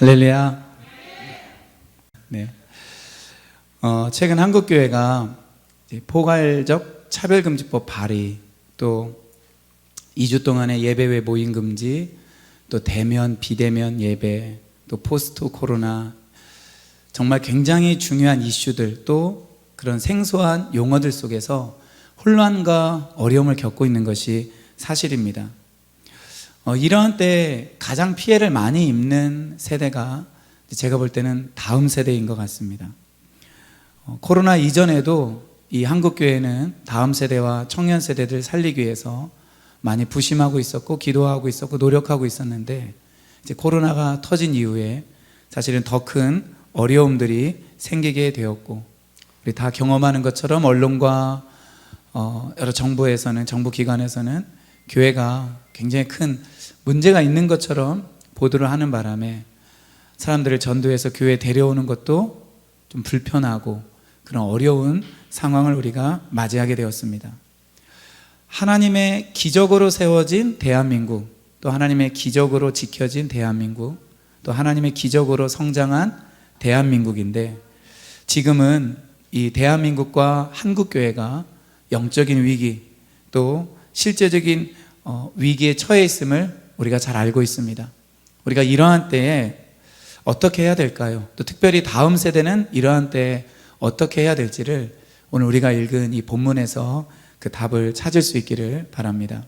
할렐루야. 네. 최근 한국교회가 포괄적 차별금지법 발의, 또 2주 동안의 예배 외 모임 금지, 또 대면, 비대면 예배, 또 포스트 코로나, 정말 굉장히 중요한 이슈들, 또 그런 생소한 용어들 속에서 혼란과 어려움을 겪고 있는 것이 사실입니다. 이러한 때 가장 피해를 많이 입는 세대가 제가 볼 때는 다음 세대인 것 같습니다. 코로나 이전에도 이 한국교회는 다음 세대와 청년 세대들 살리기 위해서 많이 부심하고 있었고 기도하고 있었고 노력하고 있었는데, 이제 코로나가 터진 이후에 사실은 더 큰 어려움들이 생기게 되었고, 우리 다 경험하는 것처럼 언론과 여러 정부 기관에서는 교회가 굉장히 큰 문제가 있는 것처럼 보도를 하는 바람에 사람들을 전도해서 교회에 데려오는 것도 좀 불편하고 그런 어려운 상황을 우리가 맞이하게 되었습니다. 하나님의 기적으로 세워진 대한민국, 또 하나님의 기적으로 지켜진 대한민국, 또 하나님의 기적으로 성장한 대한민국인데, 지금은 이 대한민국과 한국교회가 영적인 위기, 또 실제적인 위기에 처해 있음을 우리가 잘 알고 있습니다. 우리가 이러한 때에 어떻게 해야 될까요? 또 특별히 다음 세대는 이러한 때에 어떻게 해야 될지를 오늘 우리가 읽은 이 본문에서 그 답을 찾을 수 있기를 바랍니다.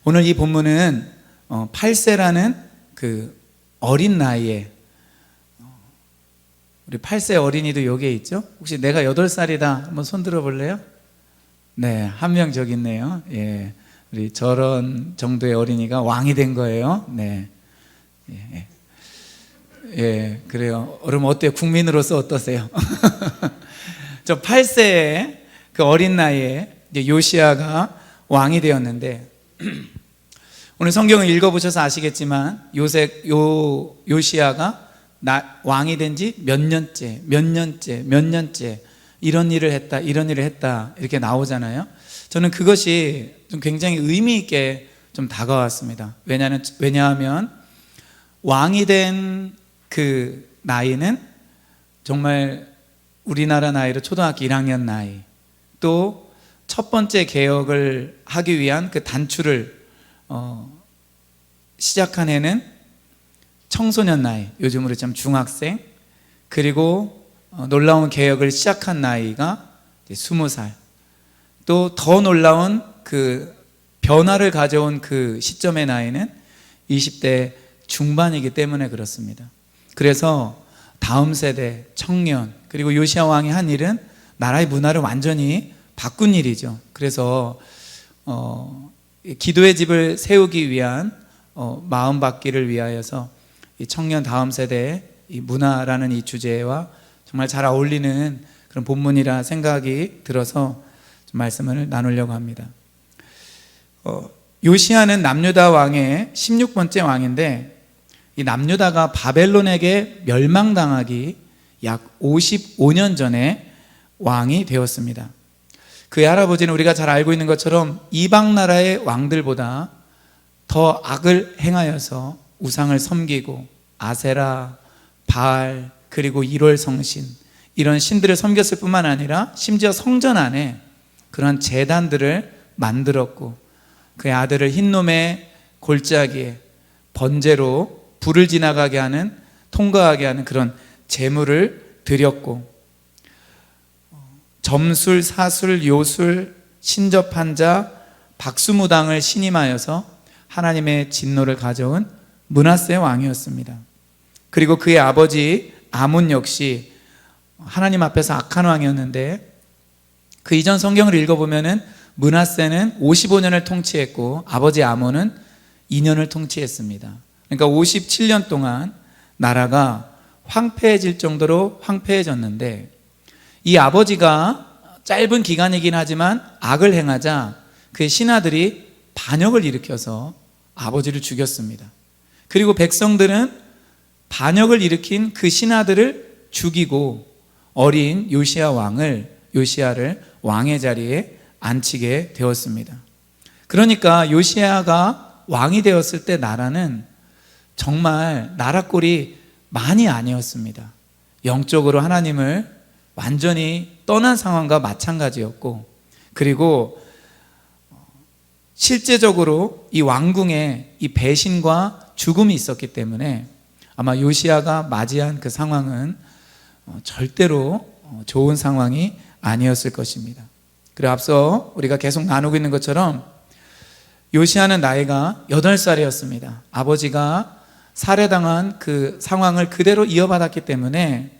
오늘 이 본문은 8세라는 그 어린 나이에, 우리 8세 어린이도 여기에 있죠? 혹시 내가 8살이다 한번 손 들어 볼래요? 네, 한 명 저기 있네요. 예, 우리 저런 정도의 어린이가 왕이 된 거예요. 네, 예, 그래요. 그럼 어때요? 국민으로서 어떠세요? 저 8세의 그 어린 나이에 이제 요시야가 왕이 되었는데, 오늘 성경을 읽어보셔서 아시겠지만 요시야가 왕이 된 지 몇 년째 이런 일을 했다 이렇게 나오잖아요. 저는 그것이 좀 굉장히 의미 있게 좀 다가왔습니다. 왜냐하면 왕이 된 그 나이는 정말 우리나라 나이로 초등학교 1학년 나이, 또 첫 번째 개혁을 하기 위한 그 단추를 시작한 해는 청소년 나이, 요즘으로 참 중학생, 그리고 놀라운 개혁을 시작한 나이가 20살, 또 더 놀라운 그 변화를 가져온 그 시점의 나이는 20대 중반이기 때문에 그렇습니다. 그래서 다음 세대, 청년, 그리고 요시야 왕이 한 일은 나라의 문화를 완전히 바꾼 일이죠. 그래서 기도의 집을 세우기 위한 마음 받기를 위하여서 이 청년 다음 세대의 이 문화라는 이 주제와 정말 잘 어울리는 그런 본문이라 생각이 들어서 좀 말씀을 나누려고 합니다. 요시야는 남유다 왕의 16번째 왕인데, 이 남유다가 바벨론에게 멸망당하기 약 55년 전에 왕이 되었습니다. 그의 할아버지는 우리가 잘 알고 있는 것처럼 이방 나라의 왕들보다 더 악을 행하여서 우상을 섬기고 아세라, 바알, 그리고 일월 성신, 이런 신들을 섬겼을 뿐만 아니라 심지어 성전 안에 그런 제단들을 만들었고, 그의 아들을 흰놈의 골짜기에 번제로 불을 지나가게 하는, 통과하게 하는 그런 제물을 드렸고, 점술, 사술, 요술, 신접한 자, 박수무당을 신임하여서 하나님의 진노를 가져온 므낫세 왕이었습니다. 그리고 그의 아버지 아몬 역시 하나님 앞에서 악한 왕이었는데, 그 이전 성경을 읽어보면은 므낫세는 55년을 통치했고 아버지 아몬은 2년을 통치했습니다. 그러니까 57년 동안 나라가 황폐해질 정도로 황폐해졌는데, 이 아버지가 짧은 기간이긴 하지만 악을 행하자 그의 신하들이 반역을 일으켜서 아버지를 죽였습니다. 그리고 백성들은 반역을 일으킨 그 신하들을 죽이고 어린 요시야를 왕의 자리에 앉히게 되었습니다. 그러니까 요시야가 왕이 되었을 때 나라는 정말 나라꼴이 많이 아니었습니다. 영적으로 하나님을 완전히 떠난 상황과 마찬가지였고, 그리고 실제적으로 이 왕궁에 이 배신과 죽음이 있었기 때문에 아마 요시야가 맞이한 그 상황은 절대로 좋은 상황이 아니었을 것입니다. 그리고 앞서 우리가 계속 나누고 있는 것처럼 요시야는 나이가 8살이었습니다. 아버지가 살해당한 그 상황을 그대로 이어받았기 때문에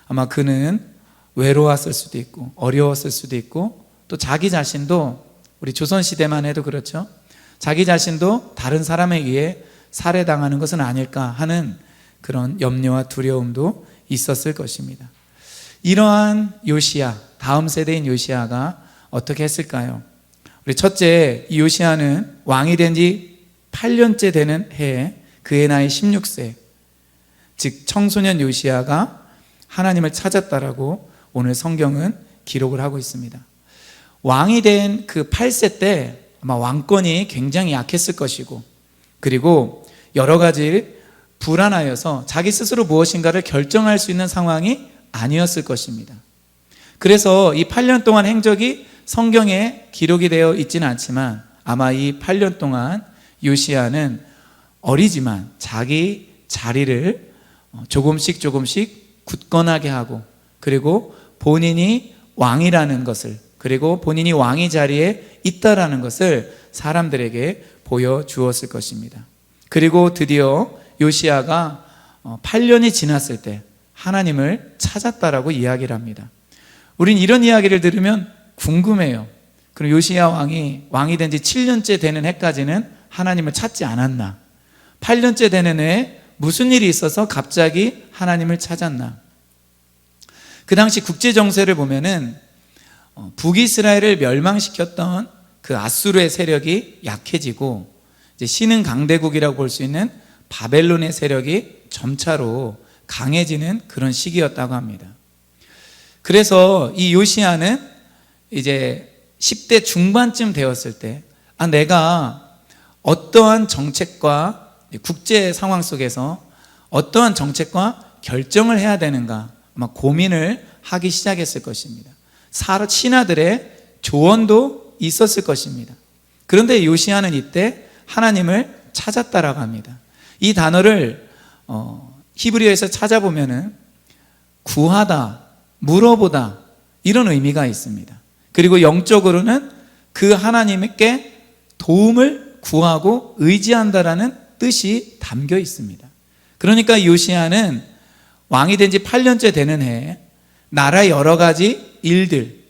아마 그는 외로웠을 수도 있고 어려웠을 수도 있고, 또 자기 자신도, 우리 조선시대만 해도 그렇죠, 자기 자신도 다른 사람에 의해 살해당하는 것은 아닐까 하는 그런 염려와 두려움도 있었을 것입니다. 이러한 요시야, 다음 세대인 요시야가 어떻게 했을까요? 우리 첫째, 이 요시야는 왕이 된 지 8년째 되는 해에 그의 나이 16세, 즉 청소년 요시야가 하나님을 찾았다라고 오늘 성경은 기록을 하고 있습니다. 왕이 된 그 8세 때 아마 왕권이 굉장히 약했을 것이고, 그리고 여러 가지 불안하여서 자기 스스로 무엇인가를 결정할 수 있는 상황이 아니었을 것입니다. 그래서 이 8년 동안 행적이 성경에 기록이 되어 있지는 않지만 아마 이 8년 동안 요시야는 어리지만 자기 자리를 조금씩 굳건하게 하고, 그리고 본인이 왕이라는 것을, 그리고 본인이 왕의 자리에 있다라는 것을 사람들에게 보여주었을 것입니다. 그리고 드디어 요시야가 8년이 지났을 때 하나님을 찾았다라고 이야기를 합니다. 우린 이런 이야기를 들으면 궁금해요. 그럼 요시야 왕이 된 지 7년째 되는 해까지는 하나님을 찾지 않았나? 8년째 되는 해에 무슨 일이 있어서 갑자기 하나님을 찾았나? 그 당시 국제 정세를 보면은 북이스라엘을 멸망시켰던 그 아수르의 세력이 약해지고, 이제 신흥 강대국이라고 볼 수 있는 바벨론의 세력이 점차로 강해지는 그런 시기였다고 합니다. 그래서 이 요시야는 이제 10대 중반쯤 되었을 때, 내가 어떠한 정책과 국제 상황 속에서 어떠한 정책과 결정을 해야 되는가 아마 고민을 하기 시작했을 것입니다. 신하들의 조언도 있었을 것입니다. 그런데 요시야는 이때 하나님을 찾았다라고 합니다. 이 단어를 히브리어에서 찾아보면은 구하다, 물어보다, 이런 의미가 있습니다. 그리고 영적으로는 그 하나님께 도움을 구하고 의지한다라는 뜻이 담겨 있습니다. 그러니까 요시야는 왕이 된 지 8년째 되는 해에 나라의 여러 가지 일들,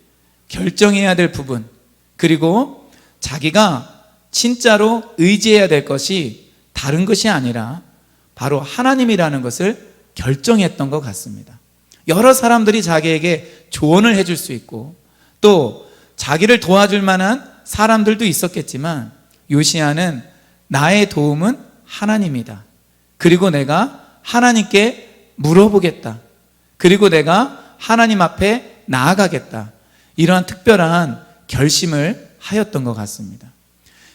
결정해야 될 부분, 그리고 자기가 진짜로 의지해야 될 것이 다른 것이 아니라 바로 하나님이라는 것을 결정했던 것 같습니다. 여러 사람들이 자기에게 조언을 해줄 수 있고 또 자기를 도와줄 만한 사람들도 있었겠지만, 요시야는 나의 도움은 하나님이다. 그리고 내가 하나님께 물어보겠다. 그리고 내가 하나님 앞에 나아가겠다. 이러한 특별한 결심을 하였던 것 같습니다.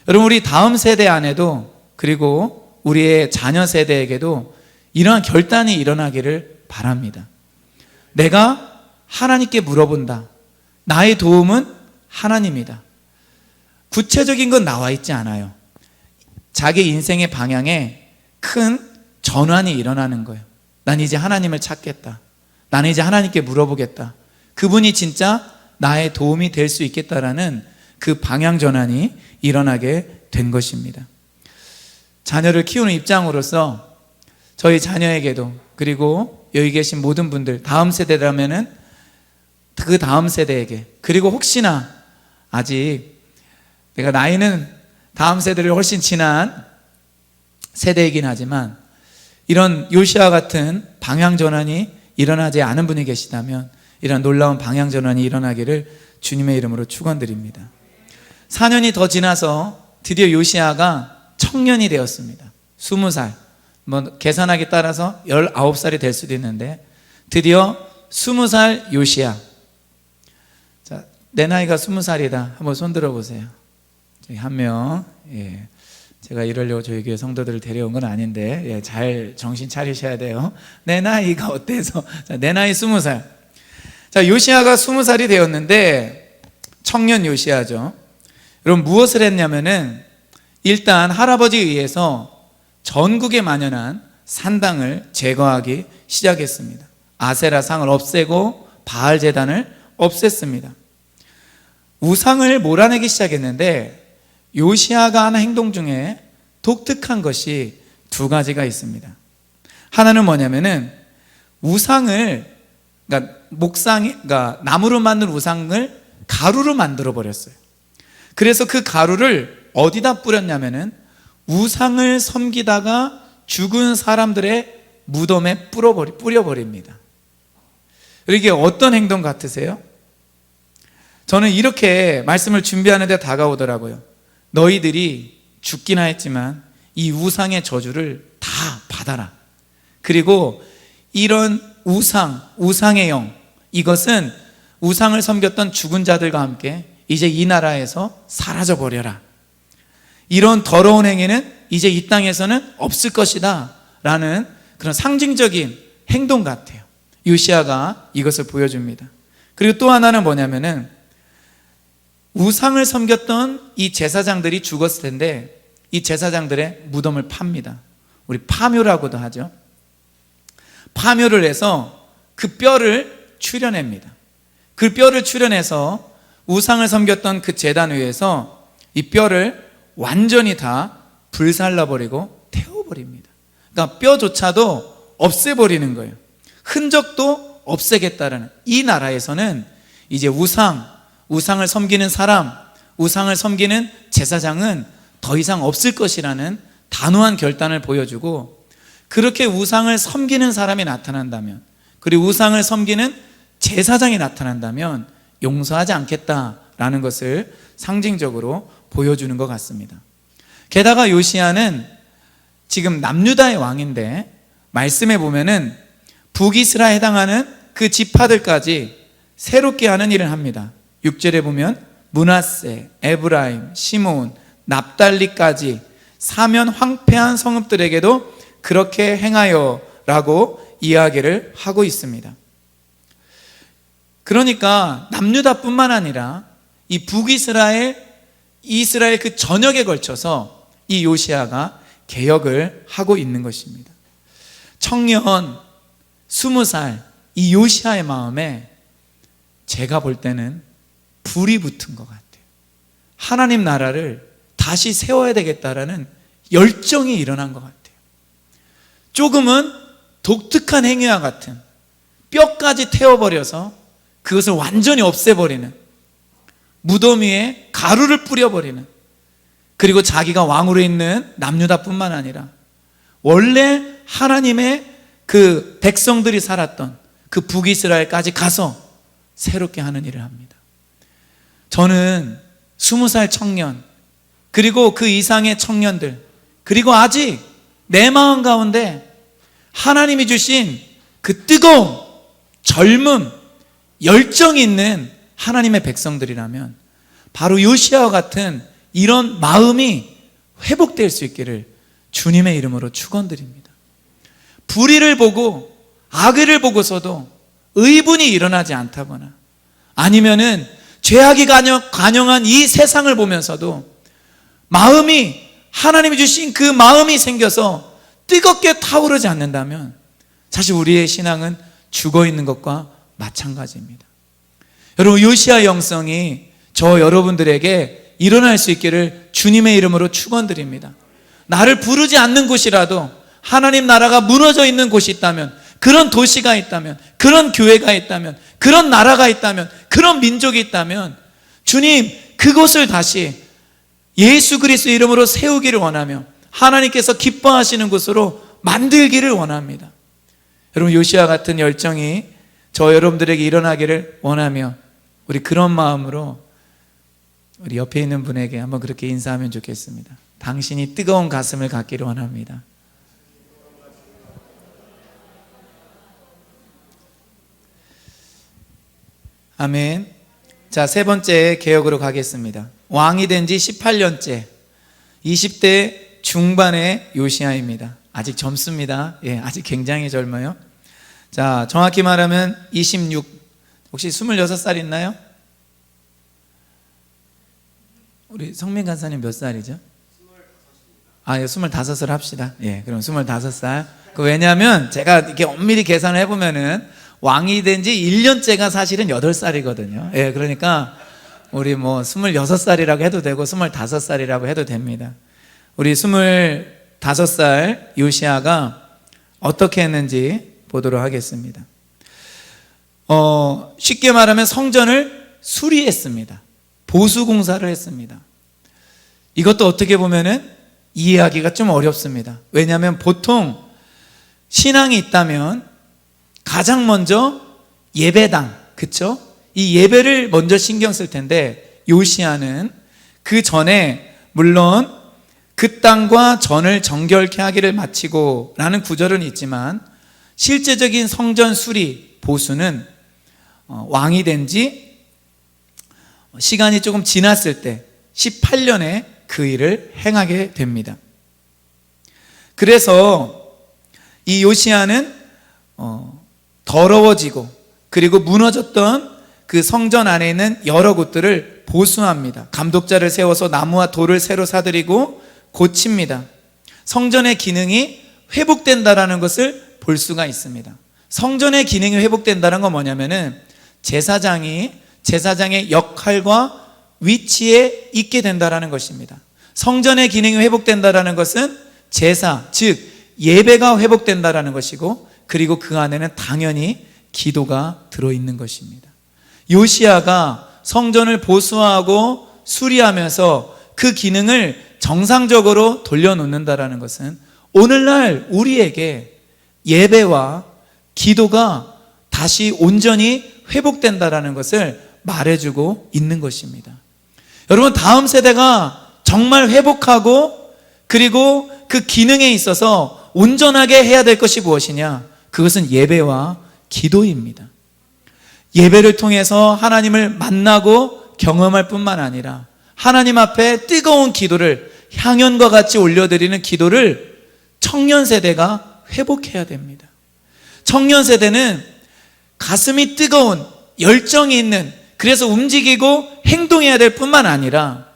여러분, 우리 다음 세대 안에도, 그리고 우리의 자녀 세대에게도 이러한 결단이 일어나기를 바랍니다. 내가 하나님께 물어본다. 나의 도움은 하나님이다. 구체적인 건 나와 있지 않아요. 자기 인생의 방향에 큰 전환이 일어나는 거예요. 난 이제 하나님을 찾겠다. 나는 이제 하나님께 물어보겠다. 그분이 진짜 나의 도움이 될 수 있겠다라는 그 방향 전환이 일어나게 된 것입니다. 자녀를 키우는 입장으로서 저희 자녀에게도, 그리고 여기 계신 모든 분들, 다음 세대라면은 그 다음 세대에게, 그리고 혹시나 아직 내가 나이는 다음 세대를 훨씬 지난 세대이긴 하지만 이런 요시야 같은 방향 전환이 일어나지 않은 분이 계시다면 이런 놀라운 방향 전환이 일어나기를 주님의 이름으로 축원드립니다. 4년이 더 지나서 드디어 요시야가 청년이 되었습니다. 20살, 계산하기 따라서 19살이 될 수도 있는데 드디어 20살 요시야. 내 나이가 20살이다. 한번 손 들어보세요. 저기 한 명. 예. 제가 이러려고 저희 교회 성도들을 데려온 건 아닌데, 예, 잘 정신 차리셔야 돼요. 내 나이가 어때서? 자, 내 나이 20살. 자, 요시야가 20살이 되었는데 청년 요시야죠. 여러분, 무엇을 했냐면은 일단 할아버지에 의해서 전국에 만연한 산당을 제거하기 시작했습니다. 아세라 상을 없애고 바알 제단을 없앴습니다. 우상을 몰아내기 시작했는데 요시야가 하는 행동 중에 독특한 것이 두 가지가 있습니다. 하나는 뭐냐면은 우상을, 그러니까 나무로 만든 우상을 가루로 만들어 버렸어요. 그래서 그 가루를 어디다 뿌렸냐면은 우상을 섬기다가 죽은 사람들의 무덤에 뿌려버립니다. 이게 어떤 행동 같으세요? 저는 이렇게 말씀을 준비하는데 다가오더라고요. 너희들이 죽기나 했지만 이 우상의 저주를 다 받아라. 그리고 이런 우상의 영, 이것은 우상을 섬겼던 죽은 자들과 함께 이제 이 나라에서 사라져 버려라. 이런 더러운 행위는 이제 이 땅에서는 없을 것이다 라는 그런 상징적인 행동 같아요. 요시야가 이것을 보여줍니다. 그리고 또 하나는 뭐냐면은 우상을 섬겼던 이 제사장들이 죽었을 텐데 이 제사장들의 무덤을 팝니다. 우리 파묘라고도 하죠. 파묘를 해서 그 뼈를 추려냅니다. 그 뼈를 추려내서 우상을 섬겼던 그 제단 위에서 이 뼈를 완전히 다 불살라버리고 태워버립니다. 그러니까 뼈조차도 없애버리는 거예요. 흔적도 없애겠다라는, 이 나라에서는 이제 우상을 섬기는 사람, 우상을 섬기는 제사장은 더 이상 없을 것이라는 단호한 결단을 보여주고, 그렇게 우상을 섬기는 사람이 나타난다면, 그리고 우상을 섬기는 제사장이 나타난다면 용서하지 않겠다라는 것을 상징적으로 보여주는 것 같습니다. 게다가 요시야는 지금 남유다의 왕인데 말씀에 보면은 북이스라엘에 해당하는 그 지파들까지 새롭게 하는 일을 합니다. 6절에 보면 므낫세, 에브라임, 시므온, 납달리까지 사면 황폐한 성읍들에게도 그렇게 행하여 라고 이야기를 하고 있습니다. 그러니까 남유다뿐만 아니라 이 북이스라엘, 이스라엘 그 전역에 걸쳐서 이 요시야가 개혁을 하고 있는 것입니다. 청년 20살 이 요시야의 마음에 제가 볼 때는 불이 붙은 것 같아요. 하나님 나라를 다시 세워야 되겠다라는 열정이 일어난 것 같아요. 조금은 독특한 행위와 같은, 뼈까지 태워버려서 그것을 완전히 없애버리는, 무덤 위에 가루를 뿌려버리는, 그리고 자기가 왕으로 있는 남유다뿐만 아니라 원래 하나님의 그 백성들이 살았던 그 북이스라엘까지 가서 새롭게 하는 일을 합니다. 저는 20살 청년, 그리고 그 이상의 청년들, 그리고 아직 내 마음 가운데 하나님이 주신 그 뜨거움, 젊음, 열정이 있는 하나님의 백성들이라면 바로 요시야와 같은 이런 마음이 회복될 수 있기를 주님의 이름으로 축원드립니다. 불의를 보고 악의를 보고서도 의분이 일어나지 않다거나, 아니면은 죄악이 관영한 이 세상을 보면서도 마음이, 하나님이 주신 그 마음이 생겨서 뜨겁게 타오르지 않는다면 사실 우리의 신앙은 죽어 있는 것과 마찬가지입니다. 여러분, 요시야 영성이 저 여러분들에게 일어날 수 있기를 주님의 이름으로 축원드립니다. 나를 부르지 않는 곳이라도, 하나님 나라가 무너져 있는 곳이 있다면, 그런 도시가 있다면, 그런 교회가 있다면, 그런 나라가 있다면, 그런 민족이 있다면 주님, 그곳을 다시 예수 그리스도의 이름으로 세우기를 원하며 하나님께서 기뻐하시는 곳으로 만들기를 원합니다. 여러분, 요시야 같은 열정이 저 여러분들에게 일어나기를 원하며 우리 그런 마음으로 우리 옆에 있는 분에게 한번 그렇게 인사하면 좋겠습니다. 당신이 뜨거운 가슴을 갖기를 원합니다. 아멘. 자, 세 번째 개혁으로 가겠습니다. 왕이 된 지 18년째, 20대 중반의 요시야입니다. 아직 젊습니다. 예, 아직 굉장히 젊어요. 자, 정확히 말하면 26, 혹시 26살 있나요? 우리 성민 간사님 몇 살이죠? 25입니다. 예, 25을 합시다. 예, 그럼 25살. 왜냐하면 제가 이렇게 엄밀히 계산을 해보면은 왕이 된 지 1년째가 사실은 8살이거든요. 예, 그러니까 우리 뭐 26살이라고 해도 되고 25살이라고 해도 됩니다. 우리 25살 요시야가 어떻게 했는지 보도록 하겠습니다. 쉽게 말하면 성전을 수리했습니다. 보수 공사를 했습니다. 이것도 어떻게 보면은 이해하기가 좀 어렵습니다. 왜냐하면 보통 신앙이 있다면 가장 먼저 예배당, 그쵸? 이 예배를 먼저 신경 쓸 텐데 요시야는 그 전에 물론 그 땅과 전을 정결케 하기를 마치고 라는 구절은 있지만 실제적인 성전 수리, 보수는 왕이 된 지 시간이 조금 지났을 때 18년에 그 일을 행하게 됩니다. 그래서 이 요시야는 더러워지고 그리고 무너졌던 그 성전 안에 있는 여러 곳들을 보수합니다. 감독자를 세워서 나무와 돌을 새로 사들이고 고칩니다. 성전의 기능이 회복된다라는 것을 볼 수가 있습니다. 성전의 기능이 회복된다는 건 뭐냐면은 제사장의 역할과 위치에 있게 된다라는 것입니다. 성전의 기능이 회복된다라는 것은 제사, 즉 예배가 회복된다라는 것이고 그리고 그 안에는 당연히 기도가 들어있는 것입니다. 요시야가 성전을 보수하고 수리하면서 그 기능을 정상적으로 돌려놓는다라는 것은 오늘날 우리에게 예배와 기도가 다시 온전히 회복된다라는 것을 말해주고 있는 것입니다. 여러분, 다음 세대가 정말 회복하고 그리고 그 기능에 있어서 온전하게 해야 될 것이 무엇이냐? 그것은 예배와 기도입니다. 예배를 통해서 하나님을 만나고 경험할 뿐만 아니라 하나님 앞에 뜨거운 기도를 향연과 같이 올려드리는 기도를 청년 세대가 회복해야 됩니다. 청년 세대는 가슴이 뜨거운 열정이 있는, 그래서 움직이고 행동해야 될 뿐만 아니라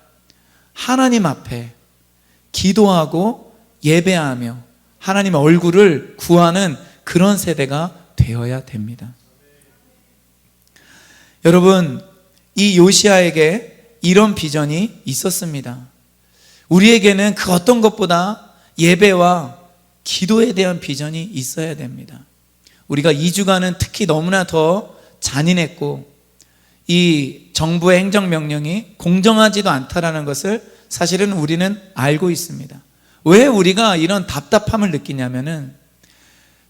하나님 앞에 기도하고 예배하며 하나님의 얼굴을 구하는 그런 세대가 되어야 됩니다. 여러분, 이 요시야에게 이런 비전이 있었습니다. 우리에게는 그 어떤 것보다 예배와 기도에 대한 비전이 있어야 됩니다. 우리가 2주간은 특히 너무나 더 잔인했고 이 정부의 행정명령이 공정하지도 않다라는 것을 사실은 우리는 알고 있습니다. 왜 우리가 이런 답답함을 느끼냐면은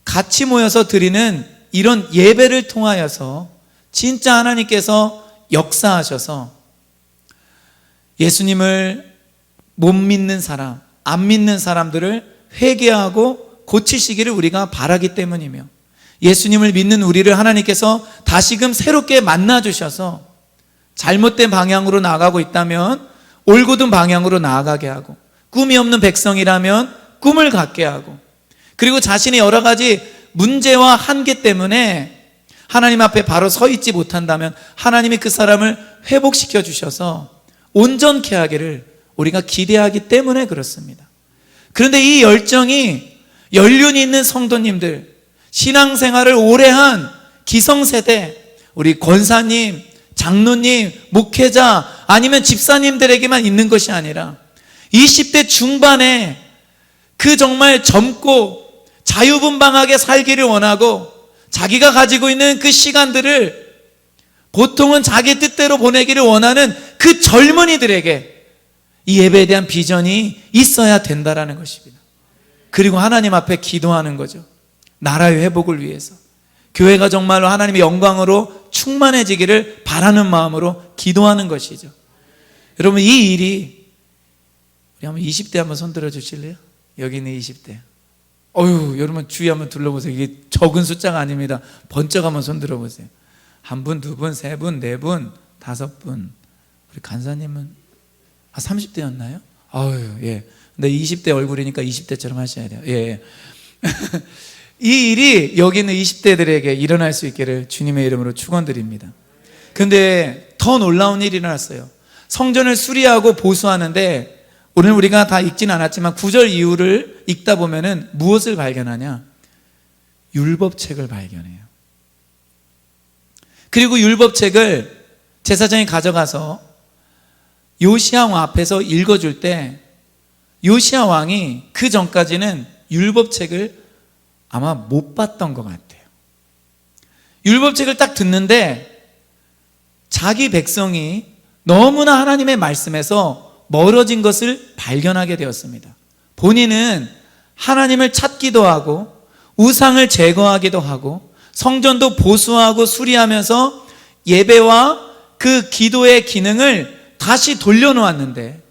같이 모여서 드리는 이런 예배를 통하여서 진짜 하나님께서 역사하셔서 예수님을 못 믿는 사람, 안 믿는 사람들을 회개하고 고치시기를 우리가 바라기 때문이며 예수님을 믿는 우리를 하나님께서 다시금 새롭게 만나주셔서 잘못된 방향으로 나아가고 있다면 올곧은 방향으로 나아가게 하고 꿈이 없는 백성이라면 꿈을 갖게 하고 그리고 자신의 여러 가지 문제와 한계 때문에 하나님 앞에 바로 서 있지 못한다면 하나님이 그 사람을 회복시켜 주셔서 온전케 하기를 우리가 기대하기 때문에 그렇습니다. 그런데 이 열정이 연륜이 있는 성도님들, 신앙생활을 오래 한 기성세대, 우리 권사님, 장로님, 목회자 아니면 집사님들에게만 있는 것이 아니라 20대 중반에 그 정말 젊고 자유분방하게 살기를 원하고 자기가 가지고 있는 그 시간들을 보통은 자기 뜻대로 보내기를 원하는 그 젊은이들에게 이 예배에 대한 비전이 있어야 된다라는 것입니다. 그리고 하나님 앞에 기도하는 거죠. 나라의 회복을 위해서 교회가 정말로 하나님의 영광으로 충만해지기를 바라는 마음으로 기도하는 것이죠. 여러분, 이 일이 우리 한번 20대 한번 손들어 주실래요? 여기 있는 20대. 여러분 주위 한번 둘러보세요. 이게 적은 숫자가 아닙니다. 번쩍 한번 손들어 보세요. 한 분, 두 분, 세 분, 네 분, 다섯 분. 우리 간사님은 30대였나요? 아유, 예. 근데 20대 얼굴이니까 20대처럼 하셔야 돼요. 예. 이 일이 여기 있는 20대들에게 일어날 수 있기를 주님의 이름으로 축원드립니다. 근데 더 놀라운 일이 일어났어요. 성전을 수리하고 보수하는데 오늘 우리가 다 읽지는 않았지만 9절 이후를 읽다 보면은 무엇을 발견하냐? 율법책을 발견해요. 그리고 율법책을 제사장이 가져가서 요시야 왕 앞에서 읽어줄 때 요시야 왕이 그 전까지는 율법책을 아마 못 봤던 것 같아요. 율법책을 딱 듣는데 자기 백성이 너무나 하나님의 말씀에서 멀어진 것을 발견하게 되었습니다. 본인은 하나님을 찾기도 하고 우상을 제거하기도 하고 성전도 보수하고 수리하면서 예배와 그 기도의 기능을 다시 돌려놓았는데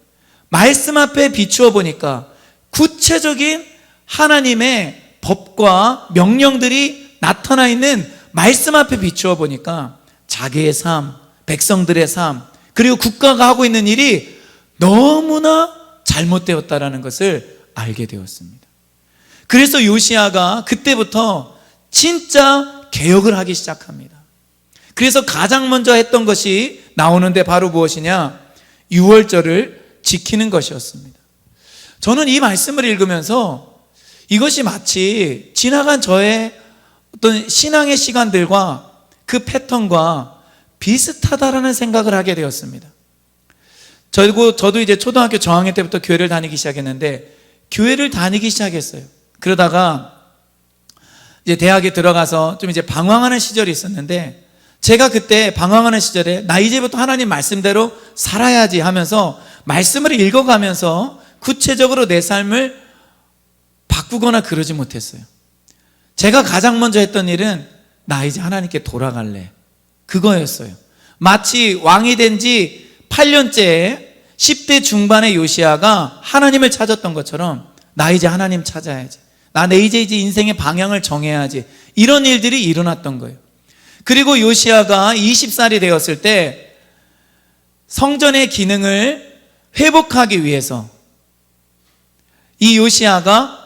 말씀 앞에 비추어 보니까 구체적인 하나님의 법과 명령들이 나타나 있는 말씀 앞에 비추어 보니까 자기의 삶, 백성들의 삶, 그리고 국가가 하고 있는 일이 너무나 잘못되었다라는 것을 알게 되었습니다. 그래서 요시야가 그때부터 진짜 개혁을 하기 시작합니다. 그래서 가장 먼저 했던 것이 나오는데 바로 무엇이냐? 유월절을 지키는 것이었습니다. 저는 이 말씀을 읽으면서 이것이 마치 지나간 저의 어떤 신앙의 시간들과 그 패턴과 비슷하다라는 생각을 하게 되었습니다. 저도 이제 초등학교 저학년 때부터 교회를 다니기 시작했는데 교회를 다니기 시작했어요. 그러다가 이제 대학에 들어가서 좀 이제 방황하는 시절이 있었는데 제가 그때 방황하는 시절에 나 이제부터 하나님 말씀대로 살아야지 하면서 말씀을 읽어가면서 구체적으로 내 삶을 바꾸거나 그러지 못했어요. 제가 가장 먼저 했던 일은 나 이제 하나님께 돌아갈래, 그거였어요. 마치 왕이 된 지 8년째에 10대 중반의 요시야가 하나님을 찾았던 것처럼 나 이제 하나님 찾아야지, 나 내 이제 인생의 방향을 정해야지, 이런 일들이 일어났던 거예요. 그리고 요시야가 20살이 되었을 때 성전의 기능을 회복하기 위해서 이 요시야가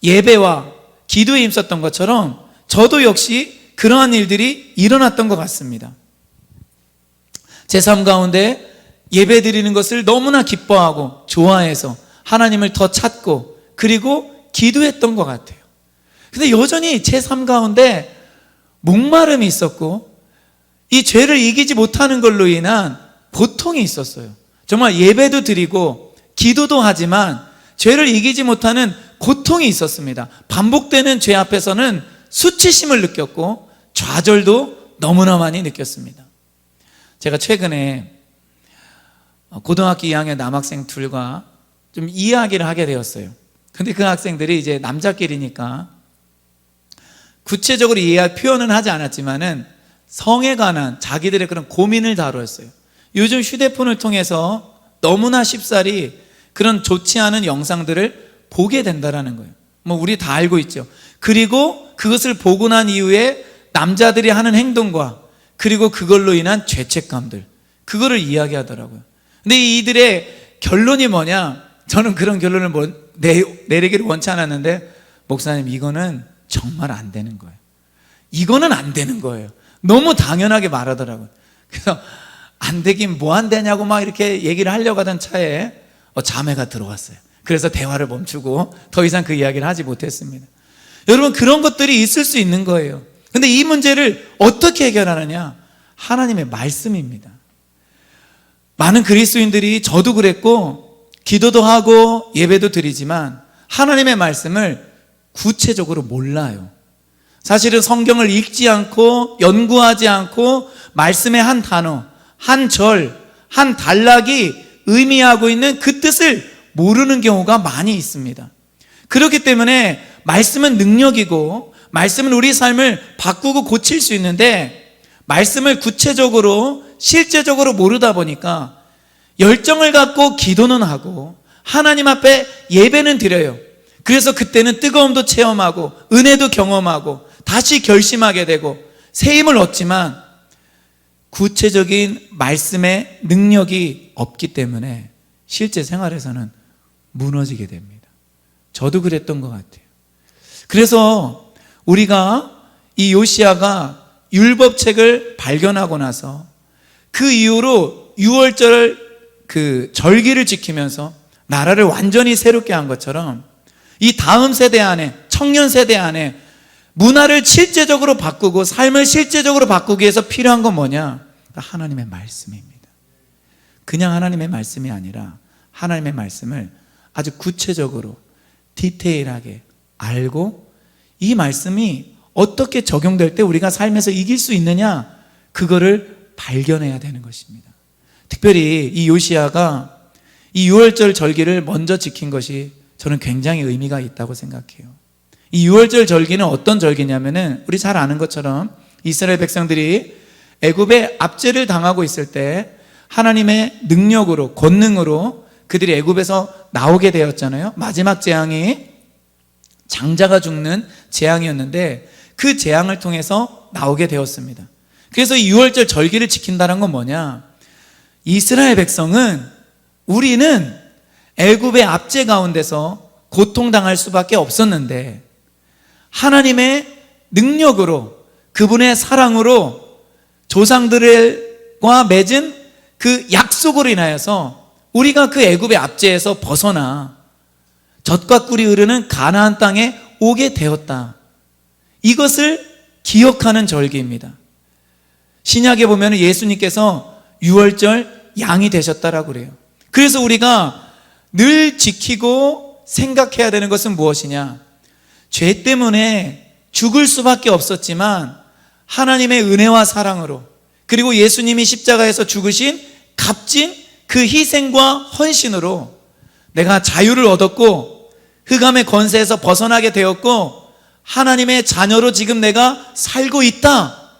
예배와 기도에 힘썼던 것처럼 저도 역시 그러한 일들이 일어났던 것 같습니다. 제 삶 가운데 예배 드리는 것을 너무나 기뻐하고 좋아해서 하나님을 더 찾고 그리고 기도했던 것 같아요. 근데 여전히 제 삶 가운데 목마름이 있었고 이 죄를 이기지 못하는 걸로 인한 고통이 있었어요. 정말 예배도 드리고 기도도 하지만 죄를 이기지 못하는 고통이 있었습니다. 반복되는 죄 앞에서는 수치심을 느꼈고 좌절도 너무나 많이 느꼈습니다. 제가 최근에 고등학교 2학년 남학생 둘과 좀 이야기를 하게 되었어요. 근데 그 학생들이 이제 남자끼리니까 구체적으로 이해할 표현은 하지 않았지만은 성에 관한 자기들의 그런 고민을 다루었어요. 요즘 휴대폰을 통해서 너무나 쉽사리 그런 좋지 않은 영상들을 보게 된다라는 거예요. 뭐 우리 다 알고 있죠. 그리고 그것을 보고 난 이후에 남자들이 하는 행동과 그리고 그걸로 인한 죄책감들, 그거를 이야기하더라고요. 근데 이들의 결론이 뭐냐? 저는 그런 결론을 내리기를 원치 않았는데 목사님, 이거는 정말 안 되는 거예요. 이거는 안 되는 거예요. 너무 당연하게 말하더라고요. 그래서 안 되긴 뭐 안 되냐고 막 이렇게 얘기를 하려고 하던 차에 자매가 들어왔어요. 그래서 대화를 멈추고 더 이상 그 이야기를 하지 못했습니다. 여러분, 그런 것들이 있을 수 있는 거예요. 근데 이 문제를 어떻게 해결하느냐? 하나님의 말씀입니다. 많은 그리스도인들이, 저도 그랬고 기도도 하고 예배도 드리지만 하나님의 말씀을 구체적으로 몰라요. 사실은 성경을 읽지 않고 연구하지 않고 말씀의 한 단어, 한 절, 한 단락이 의미하고 있는 그 뜻을 모르는 경우가 많이 있습니다. 그렇기 때문에 말씀은 능력이고 말씀은 우리 삶을 바꾸고 고칠 수 있는데 말씀을 구체적으로 실제적으로 모르다 보니까 열정을 갖고 기도는 하고 하나님 앞에 예배는 드려요. 그래서 그때는 뜨거움도 체험하고 은혜도 경험하고 다시 결심하게 되고 새 힘을 얻지만 구체적인 말씀의 능력이 없기 때문에 실제 생활에서는 무너지게 됩니다. 저도 그랬던 것 같아요. 그래서 우리가 이 요시야가 율법책을 발견하고 나서 그 이후로 6월절 그 절기를 지키면서 나라를 완전히 새롭게 한 것처럼 이 다음 세대 안에, 청년 세대 안에 문화를 실제적으로 바꾸고 삶을 실제적으로 바꾸기 위해서 필요한 건 뭐냐? 하나님의 말씀입니다. 그냥 하나님의 말씀이 아니라 하나님의 말씀을 아주 구체적으로 디테일하게 알고 이 말씀이 어떻게 적용될 때 우리가 삶에서 이길 수 있느냐, 그거를 발견해야 되는 것입니다. 특별히 이 요시야가 이 6월절 절기를 먼저 지킨 것이 저는 굉장히 의미가 있다고 생각해요. 이 6월절 절기는 어떤 절기냐면은 우리 잘 아는 것처럼 이스라엘 백성들이 애굽의 압제를 당하고 있을 때 하나님의 능력으로, 권능으로 그들이 애굽에서 나오게 되었잖아요. 마지막 재앙이 장자가 죽는 재앙이었는데 그 재앙을 통해서 나오게 되었습니다. 그래서 이 6월절 절기를 지킨다는 건 뭐냐? 이스라엘 백성은, 우리는 애굽의 압제 가운데서 고통당할 수밖에 없었는데 하나님의 능력으로, 그분의 사랑으로 조상들과 맺은 그 약속으로 인하여서 우리가 그 애굽의 압제에서 벗어나 젖과 꿀이 흐르는 가나안 땅에 오게 되었다. 이것을 기억하는 절기입니다. 신약에 보면 예수님께서 6월절 양이 되셨다라고 그래요. 그래서 우리가 늘 지키고 생각해야 되는 것은 무엇이냐? 죄 때문에 죽을 수밖에 없었지만 하나님의 은혜와 사랑으로, 그리고 예수님이 십자가에서 죽으신 값진 그 희생과 헌신으로 내가 자유를 얻었고 흑암의 권세에서 벗어나게 되었고 하나님의 자녀로 지금 내가 살고 있다.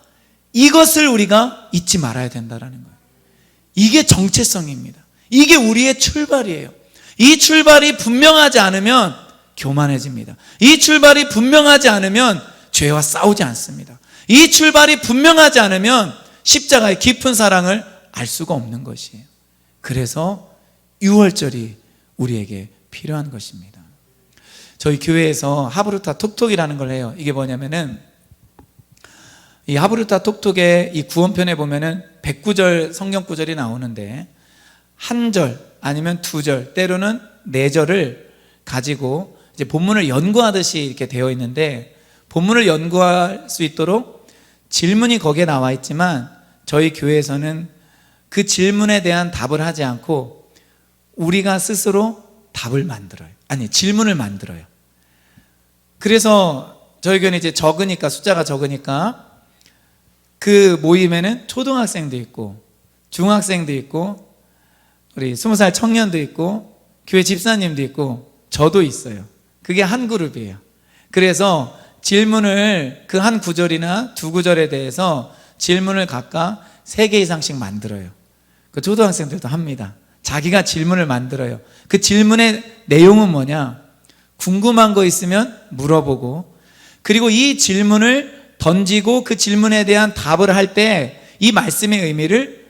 이것을 우리가 잊지 말아야 된다는 거예요. 이게 정체성입니다. 이게 우리의 출발이에요. 이 출발이 분명하지 않으면 교만해집니다. 이 출발이 분명하지 않으면 죄와 싸우지 않습니다. 이 출발이 분명하지 않으면 십자가의 깊은 사랑을 알 수가 없는 것이에요. 그래서 6월절이 우리에게 필요한 것입니다. 저희 교회에서 하브루타 톡톡이라는 걸 해요. 이게 뭐냐면은 이 하브루타 톡톡의 이 구원편에 보면은 109절 성경 구절이 나오는데 한 절 아니면 두 절, 때로는 네 절을 가지고 이제 본문을 연구하듯이 이렇게 되어 있는데, 본문을 연구할 수 있도록 질문이 거기에 나와 있지만 저희 교회에서는 그 질문에 대한 답을 하지 않고 우리가 스스로 답을 만들어요. 아니, 질문을 만들어요. 그래서 저희 교회는 이제 적으니까, 숫자가 적으니까 그 모임에는 초등학생도 있고 중학생도 있고 우리 20살 청년도 있고 교회 집사님도 있고 저도 있어요. 그게 한 그룹이에요. 그래서 질문을 그 한 구절이나 두 구절에 대해서 질문을 각각 3개 이상씩 만들어요. 그 초등학생들도 합니다. 자기가 질문을 만들어요. 그 질문의 내용은 뭐냐? 궁금한 거 있으면 물어보고, 그리고 이 질문을 던지고 그 질문에 대한 답을 할 때 이 말씀의 의미를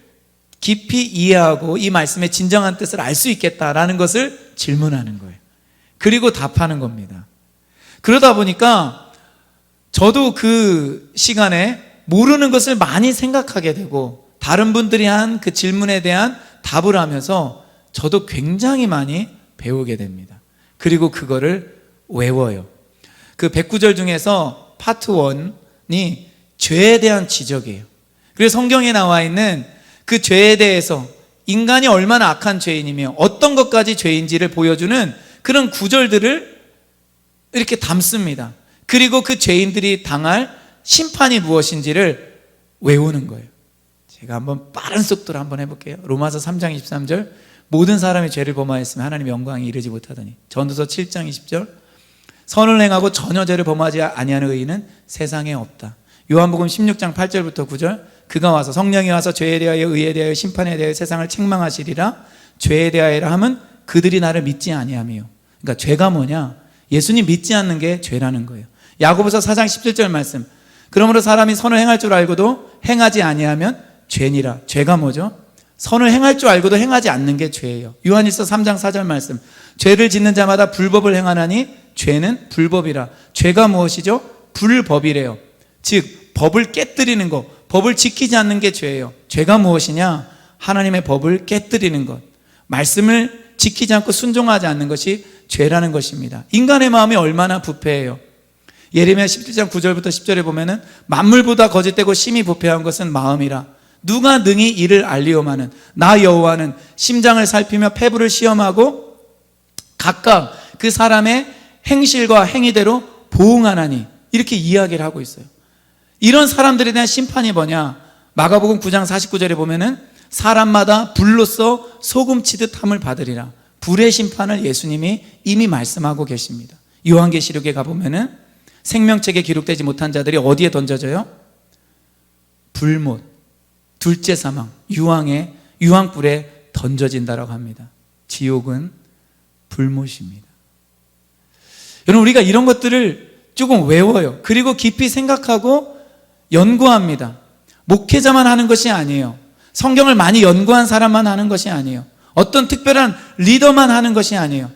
깊이 이해하고 이 말씀의 진정한 뜻을 알 수 있겠다라는 것을 질문하는 거예요. 그리고 답하는 겁니다. 그러다 보니까 저도 그 시간에 모르는 것을 많이 생각하게 되고 다른 분들이 한 그 질문에 대한 답을 하면서 저도 굉장히 많이 배우게 됩니다. 그리고 그거를 외워요. 그 109절 중에서 파트 1이 죄에 대한 지적이에요. 그래서 성경에 나와 있는 그 죄에 대해서 인간이 얼마나 악한 죄인이며 어떤 것까지 죄인지를 보여주는 그런 구절들을 이렇게 담습니다. 그리고 그 죄인들이 당할 심판이 무엇인지를 외우는 거예요. 제가 한번 빠른 속도로 한번 해볼게요. 로마서 3장 23절, 모든 사람이 죄를 범하였으면 하나님의 영광에 이르지 못하더니. 전도서 7장 20절, 선을 행하고 전혀 죄를 범하지 아니하는 의인은 세상에 없다. 요한복음 16장 8절부터 9절, 그가 와서 성령이 와서 죄에 대하여 의에 대하여 심판에 대하여 세상을 책망하시리라. 죄에 대하여라 하면 그들이 나를 믿지 아니하며. 그러니까 죄가 뭐냐? 예수님 믿지 않는 게 죄라는 거예요. 야고보서 4장 17절 말씀, 그러므로 사람이 선을 행할 줄 알고도 행하지 아니하면 죄니라. 죄가 뭐죠? 선을 행할 줄 알고도 행하지 않는 게 죄예요. 요한일서 3장 4절 말씀, 죄를 짓는 자마다 불법을 행하나니 죄는 불법이라. 죄가 무엇이죠? 불법이래요. 즉 법을 깨뜨리는 것, 법을 지키지 않는 게 죄예요. 죄가 무엇이냐? 하나님의 법을 깨뜨리는 것, 말씀을 지키지 않고 순종하지 않는 것이 죄라는 것입니다. 인간의 마음이 얼마나 부패해요. 예레미야 17장 9절부터 10절에 보면은 만물보다 거짓되고 심히 부패한 것은 마음이라. 누가 능히 이를 알리오마는 나 여호와는 심장을 살피며 폐부를 시험하고 각각 그 사람의 행실과 행위대로 보응하나니. 이렇게 이야기를 하고 있어요. 이런 사람들에 대한 심판이 뭐냐? 마가복음 9장 49절에 보면은 사람마다 불로써 소금치듯 함을 받으리라. 불의 심판을 예수님이 이미 말씀하고 계십니다. 요한계시록에 가보면은 생명책에 기록되지 못한 자들이 어디에 던져져요? 불못, 둘째 사망, 유황불에 던져진다라고 합니다. 지옥은 불못입니다. 여러분, 우리가 이런 것들을 조금 외워요. 그리고 깊이 생각하고 연구합니다. 목회자만 하는 것이 아니에요. 성경을 많이 연구한 사람만 하는 것이 아니에요. 어떤 특별한 리더만 하는 것이 아니에요.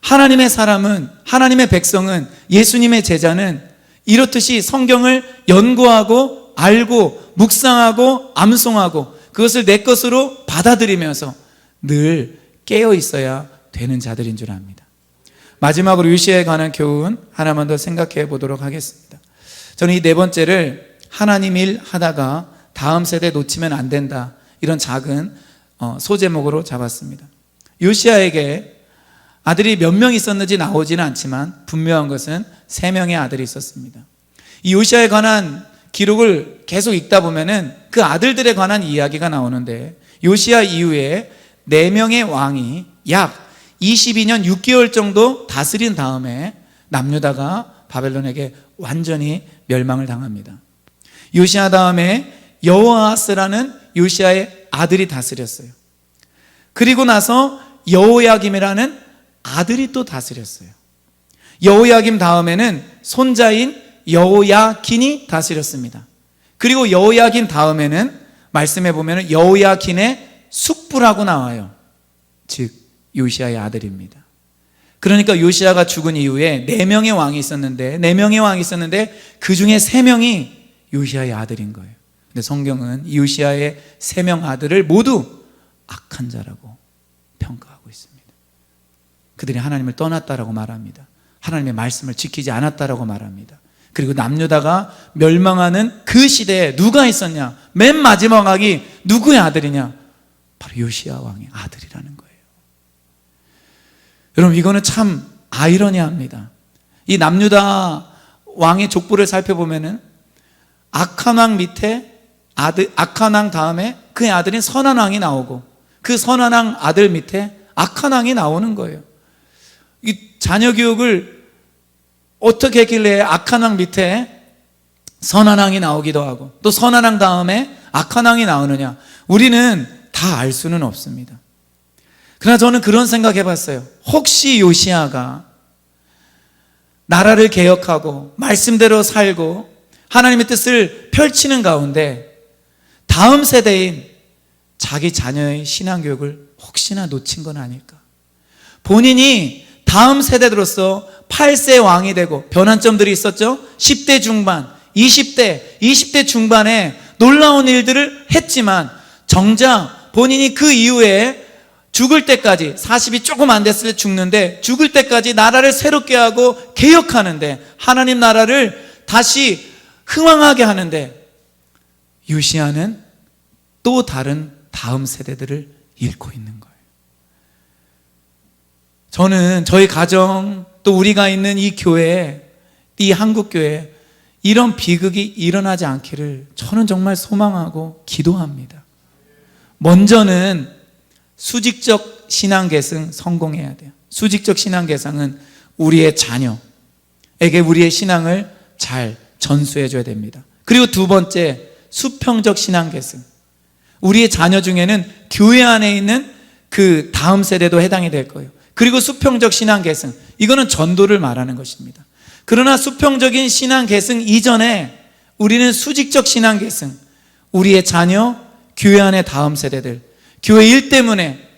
하나님의 사람은, 하나님의 백성은, 예수님의 제자는 이렇듯이 성경을 연구하고 알고 묵상하고 암송하고 그것을 내 것으로 받아들이면서 늘 깨어 있어야 되는 자들인 줄 압니다. 마지막으로 요시야에 관한 교훈 하나만 더 생각해 보도록 하겠습니다. 저는 이 네 번째를 하나님 일 하다가 다음 세대에 놓치면 안 된다, 이런 작은 소제목으로 잡았습니다. 요시야에게 아들이 몇 명 있었는지 나오지는 않지만 분명한 것은 3명의 아들이 있었습니다. 이 요시야에 관한 기록을 계속 읽다 보면은 그 아들들에 관한 이야기가 나오는데, 요시야 이후에 4명의 왕이 약 22년 6개월 정도 다스린 다음에 남유다가 바벨론에게 완전히 멸망을 당합니다. 요시야 다음에 여호아하스라는 요시야의 아들이 다스렸어요. 그리고 나서 여호야김이라는 아들이 또 다스렸어요. 여호야김 다음에는 손자인 여호야긴이 다스렸습니다. 그리고 여호야긴 다음에는 말씀해 보면 여호야긴의 숙부라고 나와요. 즉 요시야의 아들입니다. 그러니까 요시야가 죽은 이후에 4명의 왕이 있었는데 그 중에 3명이 요시야의 아들인 거예요. 근데 성경은 요시야의 3명 아들을 모두 악한 자라고 평가하고 있습니다. 그들이 하나님을 떠났다라고 말합니다. 하나님의 말씀을 지키지 않았다라고 말합니다. 그리고 남유다가 멸망하는 그 시대에 누가 있었냐? 맨 마지막 왕이 누구의 아들이냐? 바로 요시야 왕의 아들이라는 거예요. 여러분, 이거는 참 아이러니합니다. 이 남유다 왕의 족보를 살펴보면은 악한 왕 밑에 악한 왕 다음에 그의 아들인 선한 왕이 나오고, 그 선한 왕 아들 밑에 악한 왕이 나오는 거예요. 이 자녀 교육을 어떻게 했길래 악한 왕 밑에 선한 왕이 나오기도 하고 또 선한 왕 다음에 악한 왕이 나오느냐? 우리는 다 알 수는 없습니다. 그러나 저는 그런 생각 해봤어요. 혹시 요시야가 나라를 개혁하고 말씀대로 살고 하나님의 뜻을 펼치는 가운데 다음 세대인 자기 자녀의 신앙교육을 혹시나 놓친 건 아닐까? 본인이 다음 세대로서 8세 왕이 되고 변환점들이 있었죠. 10대 중반, 20대 중반에 놀라운 일들을 했지만 정작 본인이 그 이후에 죽을 때까지, 40이 조금 안 됐을 때 죽는데 죽을 때까지 나라를 새롭게 하고 개혁하는데, 하나님 나라를 다시 흥왕하게 하는데 요시야는 또 다른 다음 세대들을 잃고 있는 거예요. 저는 저희 가정, 또 우리가 있는 이 교회, 이 한국교회, 이런 비극이 일어나지 않기를 저는 정말 소망하고 기도합니다. 먼저는 수직적 신앙계승 성공해야 돼요. 수직적 신앙계승은 우리의 자녀에게 우리의 신앙을 잘 전수해줘야 됩니다. 그리고 두 번째, 수평적 신앙계승. 우리의 자녀 중에는 교회 안에 있는 그 다음 세대도 해당이 될 거예요. 그리고 수평적 신앙계승, 이거는 전도를 말하는 것입니다. 그러나 수평적인 신앙계승 이전에 우리는 수직적 신앙계승, 우리의 자녀, 교회 안의 다음 세대들, 교회 일 때문에,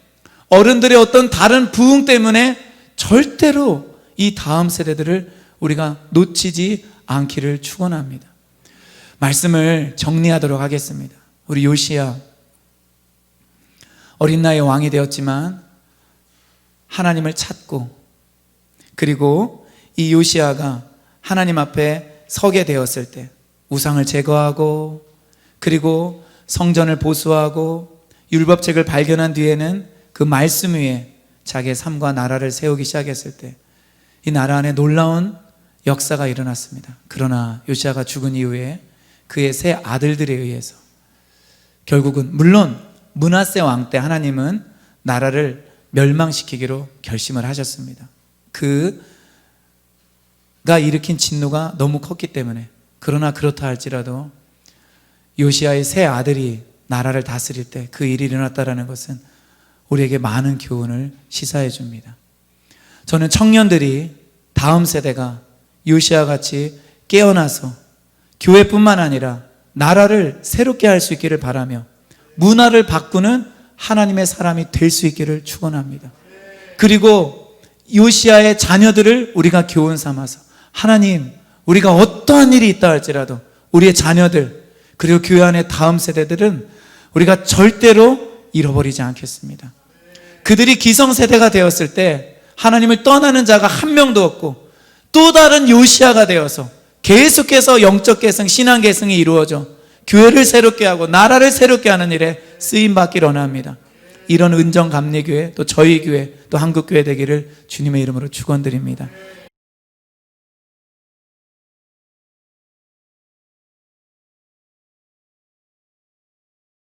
어른들의 어떤 다른 부흥 때문에 절대로 이 다음 세대들을 우리가 놓치지 않기를 축원합니다. 말씀을 정리하도록 하겠습니다. 우리 요시야, 어린 나이에 왕이 되었지만 하나님을 찾고, 그리고 이 요시야가 하나님 앞에 서게 되었을 때 우상을 제거하고, 그리고 성전을 보수하고 율법책을 발견한 뒤에는 그 말씀 위에 자기의 삶과 나라를 세우기 시작했을 때 이 나라 안에 놀라운 역사가 일어났습니다. 그러나 요시야가 죽은 이후에 그의 세 아들들에 의해서 결국은, 물론 므낫세 왕 때 하나님은 나라를 멸망시키기로 결심을 하셨습니다. 그가 일으킨 진노가 너무 컸기 때문에. 그러나 그렇다 할지라도 요시야의 세 아들이 나라를 다스릴 때 그 일이 일어났다는 것은 우리에게 많은 교훈을 시사해 줍니다. 저는 청년들이, 다음 세대가 요시야 같이 깨어나서 교회뿐만 아니라 나라를 새롭게 할 수 있기를 바라며 문화를 바꾸는 하나님의 사람이 될 수 있기를 축원합니다. 그리고 요시야의 자녀들을 우리가 교훈 삼아서, 하나님, 우리가 어떠한 일이 있다 할지라도 우리의 자녀들, 그리고 교회 안의 다음 세대들은 우리가 절대로 잃어버리지 않겠습니다. 그들이 기성세대가 되었을 때 하나님을 떠나는 자가 한 명도 없고 또 다른 요시야가 되어서 계속해서 영적 계승, 신앙 계승이 이루어져 교회를 새롭게 하고 나라를 새롭게 하는 일에 쓰임받기를 원합니다. 이런 은정감리교회, 또 저희 교회, 또 한국교회 되기를 주님의 이름으로 축원드립니다.